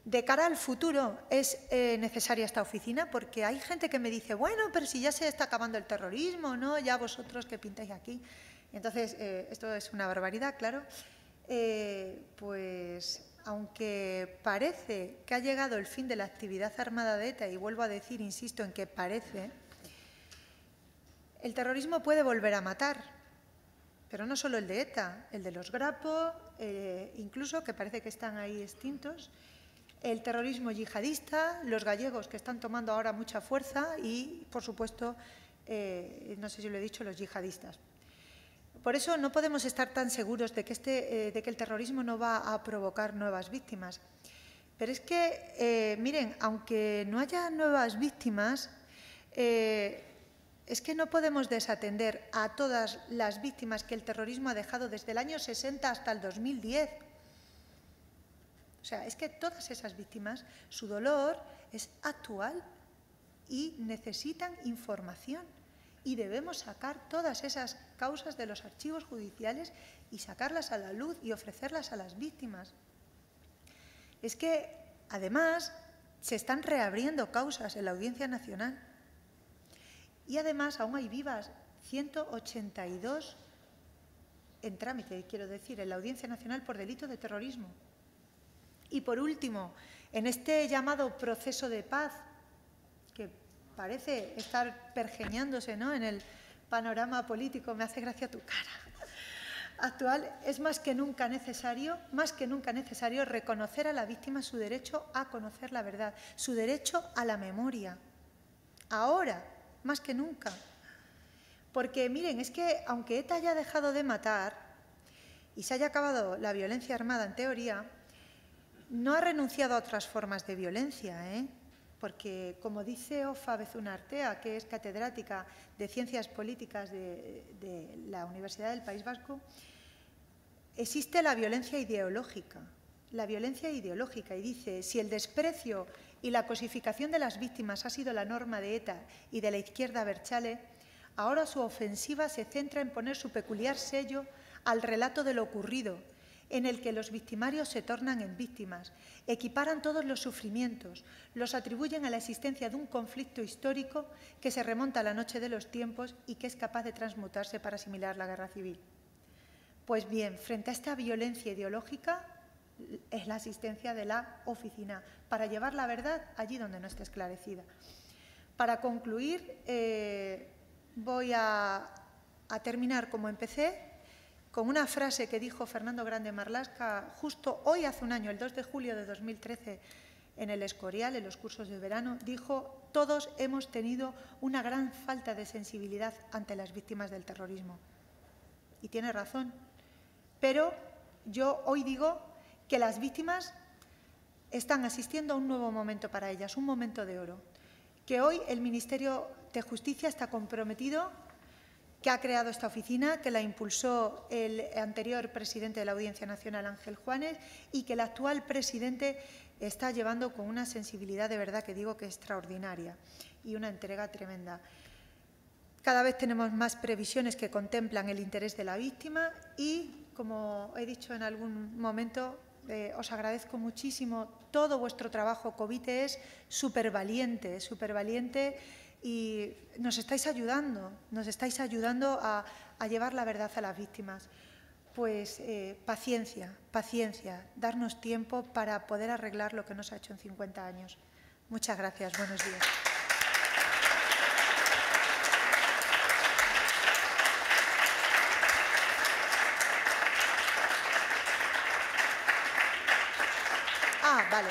De cara al futuro es necesaria esta oficina porque hay gente que me dice, bueno, pero si ya se está acabando el terrorismo, ¿no? Ya vosotros que pintáis aquí. Entonces, esto es una barbaridad, claro. Pues aunque parece que ha llegado el fin de la actividad armada de ETA, y vuelvo a decir, insisto en que parece, El terrorismo puede volver a matar, pero no solo el de ETA, el de los Grapo, incluso, que parece que están ahí extintos, el terrorismo yihadista, los gallegos, que están tomando ahora mucha fuerza, y, por supuesto, no sé si lo he dicho, los yihadistas. Por eso no podemos estar tan seguros de que el terrorismo no va a provocar nuevas víctimas. Pero es que, miren, aunque no haya nuevas víctimas, es que no podemos desatender a todas las víctimas que el terrorismo ha dejado desde el año 60 hasta el 2010. O sea, es que todas esas víctimas, su dolor es actual y necesitan información. Y debemos sacar todas esas causas de los archivos judiciales y sacarlas a la luz y ofrecerlas a las víctimas. Es que, además, se están reabriendo causas en la Audiencia Nacional. Y, además, aún hay vivas 182 en trámite, quiero decir, en la Audiencia Nacional por delito de terrorismo. Y, por último, en este llamado proceso de paz, que parece estar pergeñándose, ¿no?, en el panorama político, me hace gracia tu cara, actual, es más que nunca necesario reconocer a la víctima su derecho a conocer la verdad, su derecho a la memoria. Ahora, más que nunca. Porque, miren, es que aunque ETA haya dejado de matar y se haya acabado la violencia armada en teoría, no ha renunciado a otras formas de violencia, porque, como dice Ofa Bezuna Artea, que es catedrática de Ciencias Políticas de la Universidad del País Vasco, existe la violencia ideológica. Y dice, si el desprecio y la cosificación de las víctimas ha sido la norma de ETA y de la izquierda abertzale, ahora su ofensiva se centra en poner su peculiar sello al relato de lo ocurrido, en el que los victimarios se tornan en víctimas, equiparan todos los sufrimientos, los atribuyen a la existencia de un conflicto histórico que se remonta a la noche de los tiempos y que es capaz de transmutarse para asimilar la guerra civil. Pues bien, frente a esta violencia ideológica es la asistencia de la oficina para llevar la verdad allí donde no esté esclarecida. Para concluir, voy a terminar como empecé, con una frase que dijo Fernando Grande Marlaska justo hoy hace un año, el 2 de julio de 2013, en el Escorial, en los cursos de verano, dijo: todos hemos tenido una gran falta de sensibilidad ante las víctimas del terrorismo. Y tiene razón. Pero yo hoy digo que las víctimas están asistiendo a un nuevo momento para ellas, un momento de oro. Que hoy el Ministerio de Justicia está comprometido, que ha creado esta oficina, que la impulsó el anterior presidente de la Audiencia Nacional, Ángel Juanes, y que el actual presidente está llevando con una sensibilidad de verdad que digo que extraordinaria y una entrega tremenda. Cada vez tenemos más previsiones que contemplan el interés de la víctima y, como he dicho en algún momento, os agradezco muchísimo todo vuestro trabajo. Covite es súper valiente y nos estáis ayudando a llevar la verdad a las víctimas. Pues paciencia, darnos tiempo para poder arreglar lo que no se ha hecho en 50 años. Muchas gracias, buenos días. Vale.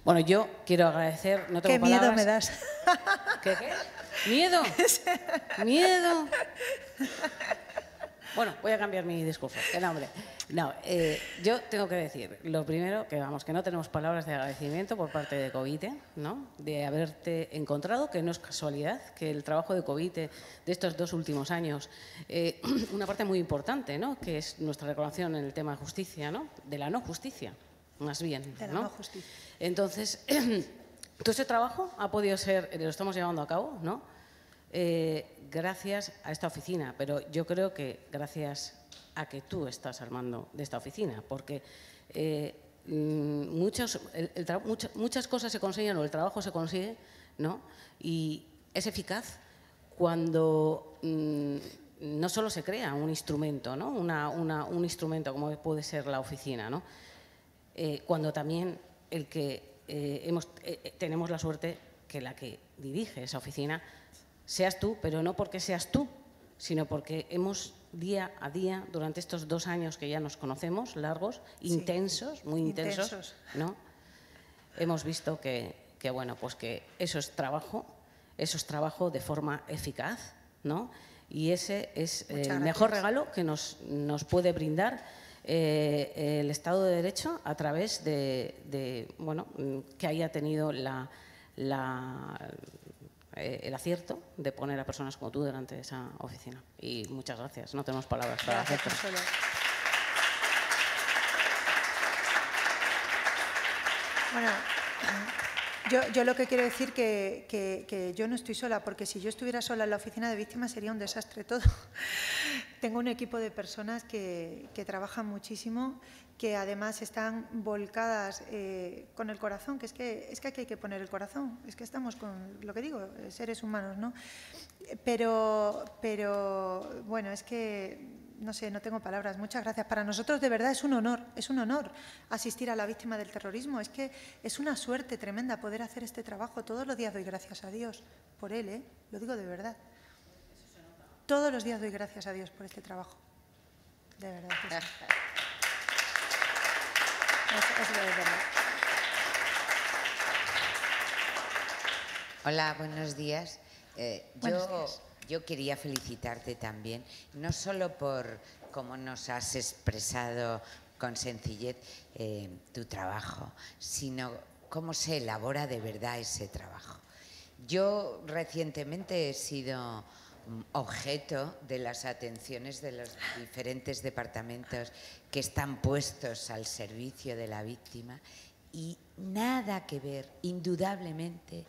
Bueno, yo quiero agradecer, no tengo palabras. Qué miedo me das. ¿Qué? ¿Miedo? ¿Miedo? Bueno, voy a cambiar mi discurso. No, yo tengo que decir, lo primero, que vamos, que no tenemos palabras de agradecimiento por parte de Covite, ¿no?, de haberte encontrado, que no es casualidad, que el trabajo de Covite de estos 2 últimos años, una parte muy importante, ¿no?, que es nuestra reclamación en el tema de justicia, ¿no?, de la no justicia, más bien, de la no justicia. Entonces, todo ese trabajo ha podido ser, lo estamos llevando a cabo, ¿no?, gracias a esta oficina, pero yo creo que gracias a que tú estás al mando de esta oficina, porque muchas cosas se consiguen o el trabajo se consigue, ¿no?, y es eficaz cuando no solo se crea un instrumento, ¿no?, un instrumento como puede ser la oficina, ¿no?, cuando también tenemos la suerte que la que dirige esa oficina seas tú, pero no porque seas tú, sino porque hemos día a día, durante estos 2 años que ya nos conocemos, largos, sí, intensos, muy intensos, ¿no? Hemos visto que bueno, pues que eso es trabajo de forma eficaz, ¿no? Y ese es el mejor regalo que nos puede brindar el Estado de Derecho a través de bueno, que haya tenido el acierto de poner a personas como tú delante de esa oficina. Y muchas gracias, no tenemos palabras para hacerte. Bueno, yo lo que quiero decir que yo no estoy sola, porque si yo estuviera sola en la oficina de víctimas sería un desastre todo. Tengo un equipo de personas que trabajan muchísimo, que además están volcadas con el corazón, que es que aquí hay que poner el corazón, es que estamos con, lo que digo, seres humanos, ¿no? Pero bueno, es que no sé, no tengo palabras. Muchas gracias. Para nosotros de verdad es un honor asistir a la víctima del terrorismo. Es que es una suerte tremenda poder hacer este trabajo. Todos los días doy gracias a Dios por él, ¿eh? Lo digo de verdad. Todos los días doy gracias a Dios por este trabajo. De verdad que sí. Es verdad. Hola, buenos días. Yo quería felicitarte también, no solo por cómo nos has expresado con sencillez tu trabajo, sino cómo se elabora de verdad ese trabajo. Yo recientemente he sido objeto de las atenciones de los diferentes departamentos que están puestos al servicio de la víctima y nada que ver, indudablemente,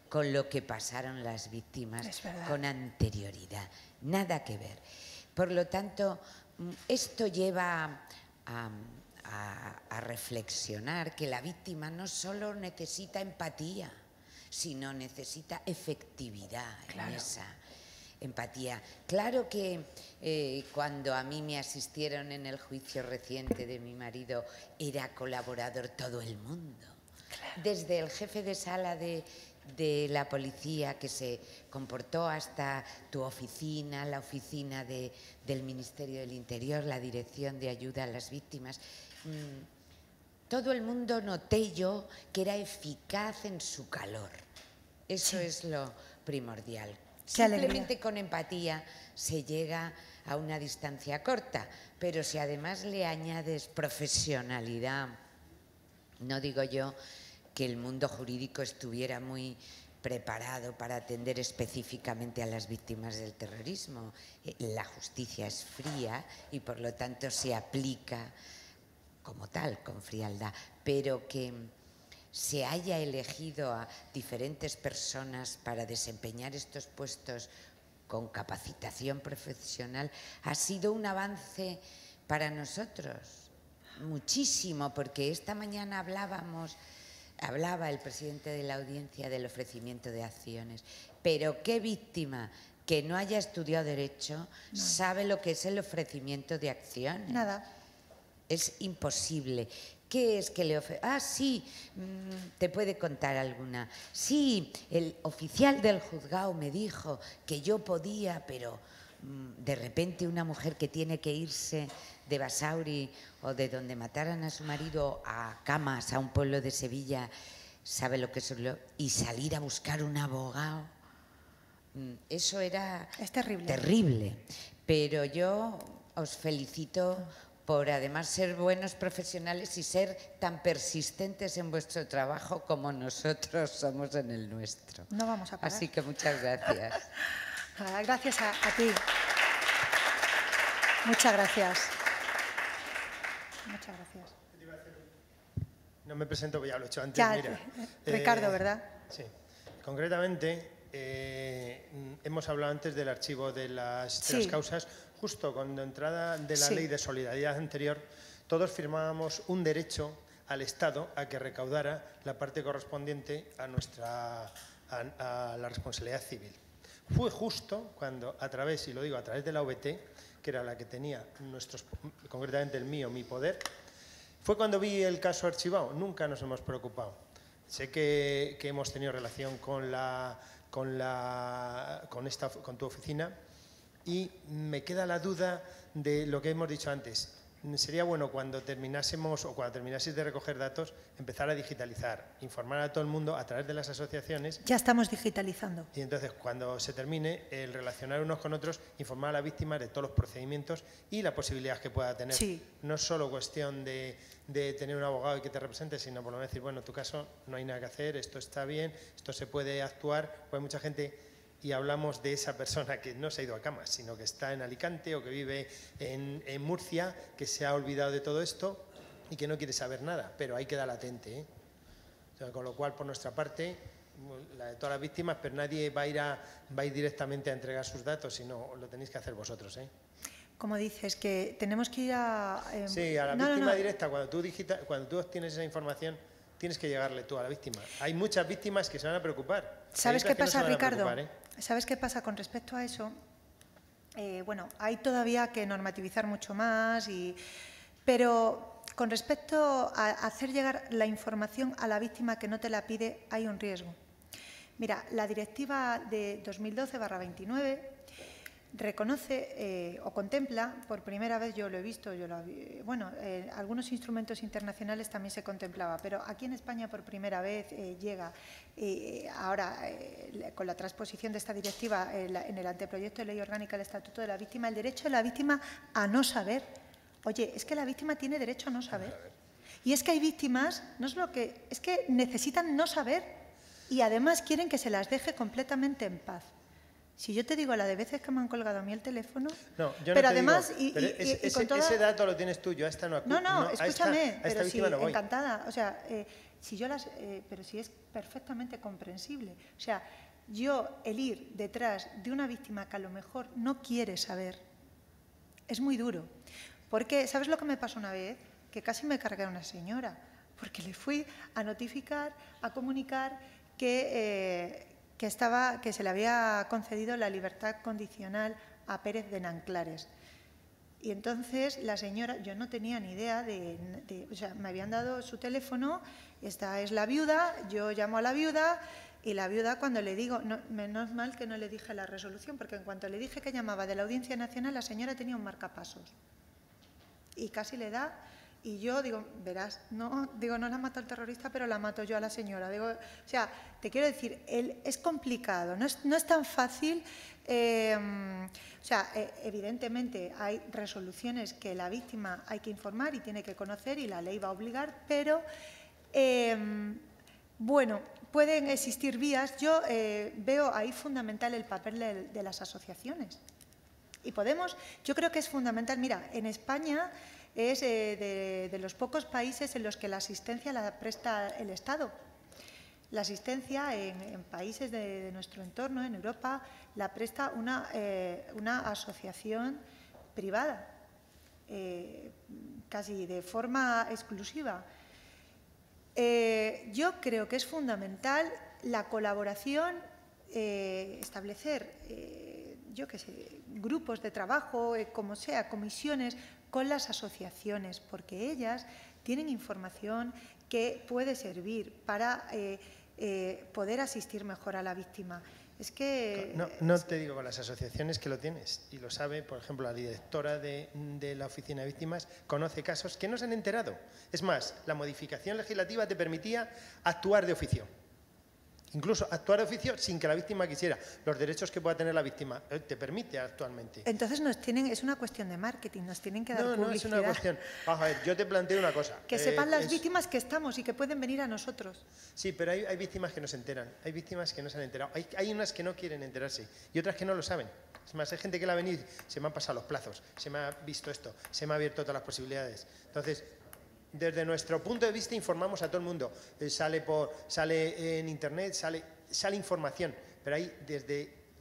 con lo que pasaron las víctimas con anterioridad. Nada que ver. Por lo tanto, esto lleva a reflexionar que la víctima no solo necesita empatía, sino necesita efectividad en esa empatía. Claro que cuando a mí me asistieron en el juicio reciente de mi marido, era colaborador todo el mundo. Desde el jefe de sala de la policía que se comportó hasta tu oficina, la oficina del Ministerio del Interior, la Dirección de Ayuda a las Víctimas. Todo el mundo noté yo que era eficaz en su calor. Eso es lo primordial. Simplemente con empatía se llega a una distancia corta, pero si además le añades profesionalidad, no digo yo que el mundo jurídico estuviera muy preparado para atender específicamente a las víctimas del terrorismo. La justicia es fría y por lo tanto se aplica como tal, con frialdad, pero que se haya elegido a diferentes personas para desempeñar estos puestos con capacitación profesional ha sido un avance para nosotros, muchísimo, porque esta mañana hablaba el presidente de la audiencia del ofrecimiento de acciones, pero ¿qué víctima que no haya estudiado Derecho sabe lo que es el ofrecimiento de acciones? Nada. Es imposible. ¿Qué es que le ofrece? Ah, sí, te puede contar alguna. Sí, el oficial del juzgado me dijo que yo podía, pero de repente una mujer que tiene que irse de Basauri o de donde mataran a su marido a Camas, a un pueblo de Sevilla, sabe lo que es y salir a buscar un abogado. Eso era terrible. Pero yo os felicito por además ser buenos profesionales y ser tan persistentes en vuestro trabajo como nosotros somos en el nuestro. No vamos a parar. Así que muchas gracias. Gracias a ti. Muchas gracias. Muchas gracias. No me presento, ya lo he hecho antes. Ya, mira. Ricardo, ¿verdad? Sí. Concretamente, hemos hablado antes del archivo de las causas. Justo cuando entrada de la ley de solidaridad anterior, todos firmábamos un derecho al Estado a que recaudara la parte correspondiente a la responsabilidad civil. Fue justo cuando a través, y lo digo, a través de la OBT, que era la que tenía concretamente el mío, mi poder, fue cuando vi el caso archivado. Nunca nos hemos preocupado. sé que hemos tenido relación con tu oficina y me queda la duda de lo que hemos dicho antes. Sería bueno cuando terminásemos o cuando terminaseis de recoger datos empezar a digitalizar, informar a todo el mundo a través de las asociaciones. Ya estamos digitalizando. Y entonces cuando se termine el relacionar unos con otros, informar a la víctima de todos los procedimientos y la posibilidad que pueda tener. Sí. No es solo cuestión de tener un abogado y que te represente, sino por lo menos decir, bueno, en tu caso no hay nada que hacer, esto está bien, esto se puede actuar, porque hay mucha gente. Y hablamos de esa persona que no se ha ido a cama, sino que está en Alicante o que vive en Murcia, que se ha olvidado de todo esto y que no quiere saber nada, pero ahí queda latente, ¿eh? O sea, con lo cual, por nuestra parte, la de todas las víctimas, pero nadie va a ir directamente a entregar sus datos, sino lo tenéis que hacer vosotros, ¿eh? Como dices, que tenemos que ir a... Sí, a la víctima directa, cuando tú obtienes esa información, tienes que llegarle tú a la víctima. Hay muchas víctimas que se van a preocupar. ¿Sabes qué pasa, Ricardo? ¿Eh? ¿Sabes qué pasa con respecto a eso? Bueno, hay todavía que normativizar mucho más, pero con respecto a hacer llegar la información a la víctima que no te la pide, hay un riesgo. Mira, la directiva de 2012/29 reconoce o contempla, por primera vez yo lo he visto, algunos instrumentos internacionales también se contemplaba, pero aquí en España por primera vez llega, ahora con la transposición de esta directiva en el anteproyecto de ley orgánica del Estatuto de la Víctima, el derecho de la víctima a no saber. Oye, es que la víctima tiene derecho a no saber. Y es que hay víctimas, es que necesitan no saber y además quieren que se las deje completamente en paz. Si yo te digo la de veces que me han colgado a mí el teléfono, no, yo pero no te además digo, ese dato lo tienes tú, yo a esta no acudo. No, escúchame, pero sí, no voy. Encantada. O sea, pero sí es perfectamente comprensible. O sea, el ir detrás de una víctima que a lo mejor no quiere saber, es muy duro. Porque, ¿sabes lo que me pasó una vez? Que casi me cargué a una señora, porque le fui a notificar, a comunicar que se le había concedido la libertad condicional a Pérez de Nanclares. Y entonces la señora, yo no tenía ni idea o sea, me habían dado su teléfono, esta es la viuda, yo llamo a la viuda y la viuda cuando le digo, menos mal que no le dije la resolución, porque en cuanto le dije que llamaba de la Audiencia Nacional, la señora tenía un marcapasos. Y casi le da... Y yo digo, verás, no la mató el terrorista, pero la mato yo a la señora. Digo, o sea, te quiero decir, es complicado, no es tan fácil. Evidentemente hay resoluciones que la víctima hay que informar y tiene que conocer y la ley va a obligar, pero bueno, pueden existir vías. Yo veo ahí fundamental el papel de las asociaciones. Y yo creo que es fundamental. Mira, en España es de los pocos países en los que la asistencia la presta el Estado. La asistencia en países de nuestro entorno, en Europa, la presta una asociación privada, casi de forma exclusiva. Yo creo que es fundamental la colaboración, establecer, grupos de trabajo, como sea, comisiones con las asociaciones, porque ellas tienen información que puede servir para poder asistir mejor a la víctima. Es que... No te digo con las asociaciones que lo tienes, y lo sabe, por ejemplo, la directora de la Oficina de Víctimas conoce casos que no se han enterado. Es más, la modificación legislativa te permitía actuar de oficio. Incluso actuar de oficio sin que la víctima quisiera. Los derechos que pueda tener la víctima te permite actualmente. Entonces es una cuestión de marketing, nos tienen que dar publicidad. No es una cuestión. Vamos a ver, yo te planteo una cosa. Que sepan las víctimas que estamos y que pueden venir a nosotros. Sí, pero hay víctimas que no se enteran. Hay víctimas que no se han enterado. Hay unas que no quieren enterarse y otras que no lo saben. Es más, hay gente que la ha venido y se me han pasado los plazos, se me ha visto esto, se me ha abierto todas las posibilidades. Entonces, desde nuestro punto de vista informamos a todo el mundo. Sale en internet, sale información, pero ahí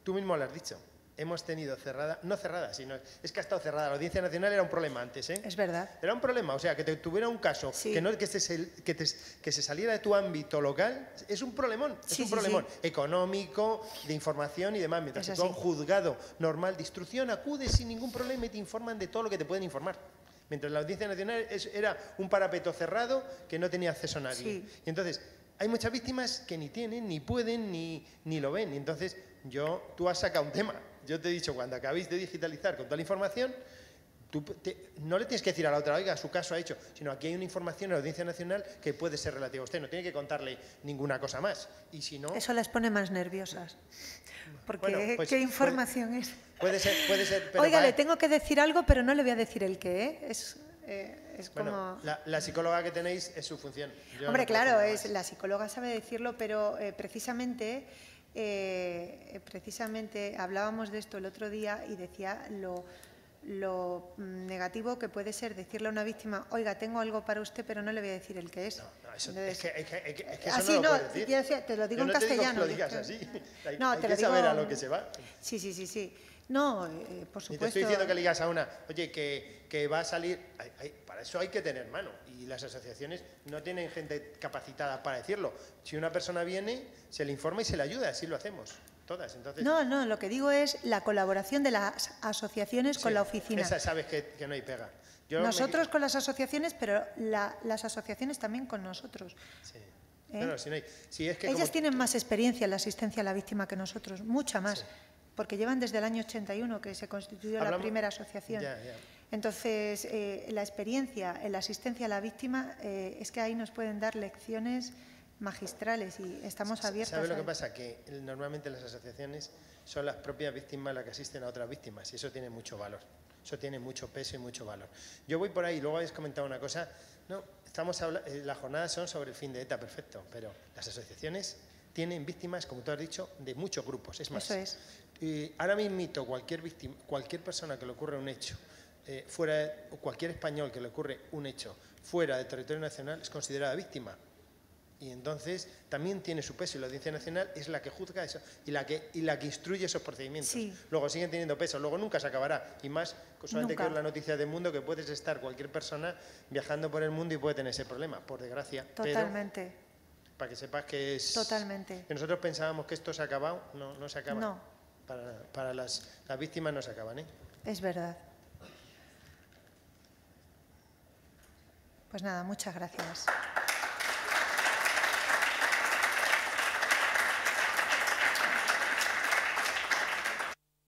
tú mismo lo has dicho, hemos tenido es que ha estado cerrada. La Audiencia Nacional era un problema antes, ¿eh? Es verdad. Era un problema, o sea, que tuviera un caso, sí, que se saliera de tu ámbito local, es un problemón, económico, de información y demás. Mientras que tú a un juzgado normal de instrucción acudes sin ningún problema y te informan de todo lo que te pueden informar. Mientras la Audiencia Nacional era un parapeto cerrado que no tenía acceso a nadie. Sí. Y entonces, hay muchas víctimas que ni tienen, ni pueden, ni lo ven. Y entonces, tú has sacado un tema. Yo te he dicho, cuando acabéis de digitalizar con toda la información, no le tienes que decir a la otra, oiga, su caso ha hecho, sino aquí hay una información en la Audiencia Nacional que puede ser relativa a usted, no tiene que contarle ninguna cosa más. Y si no... Eso las pone más nerviosas, porque Bueno, pues, ¿qué información es? Puede ser... Pero oiga, le tengo que decir algo, pero no le voy a decir el qué, es como... Bueno, la psicóloga que tenéis es su función. Hombre, claro, la psicóloga sabe decirlo, pero precisamente hablábamos de esto el otro día y decía lo negativo que puede ser decirle a una víctima, oiga, tengo algo para usted, pero no le voy a decir el qué es. Eso, entonces, es que eso así no lo puedes decir. Te lo digo en Yo no te castellano. digo que lo digas así. No, hay te que lo digo... saber a lo que se va. Sí. No, por supuesto. Y te estoy diciendo que le digas a una, oye, que va a salir... para eso hay que tener mano. Y las asociaciones no tienen gente capacitada para decirlo. Si una persona viene, se le informa y se le ayuda. Así lo hacemos. Todas, entonces... No, lo que digo es la colaboración de las asociaciones con la oficina. Esa sabes que no hay pega. Nosotros con las asociaciones, pero las asociaciones también con nosotros. Sí. Bueno, Ellas tienen más experiencia en la asistencia a la víctima que nosotros, mucha más, porque llevan desde el año 81 que se constituyó la primera asociación. Entonces, la experiencia en la asistencia a la víctima es que ahí nos pueden dar lecciones magistrales y estamos abiertos. ¿Sabes lo que pasa? Que normalmente las asociaciones son las propias víctimas las que asisten a otras víctimas y eso tiene mucho valor, eso tiene mucho peso y mucho valor. Yo voy por ahí, luego habéis comentado una cosa, no, las jornadas son sobre el fin de ETA, perfecto, pero las asociaciones tienen víctimas, como tú has dicho, de muchos grupos, es más. Eso es. Ahora mismo cualquier persona que le ocurra un hecho, o cualquier español que le ocurre un hecho fuera del territorio nacional es considerada víctima. Y entonces también tiene su peso y la Audiencia Nacional es la que juzga eso y la que instruye esos procedimientos. Sí. Luego siguen teniendo peso, luego nunca se acabará. Y más, solamente que es la noticia del mundo que puedes estar cualquier persona viajando por el mundo y puede tener ese problema, por desgracia. Totalmente. Pero, para que sepas que es... Totalmente. Que nosotros pensábamos que esto se ha acabado, no se acaba. No. Para las víctimas no se acaban, ¿eh? Es verdad. Pues nada, muchas gracias.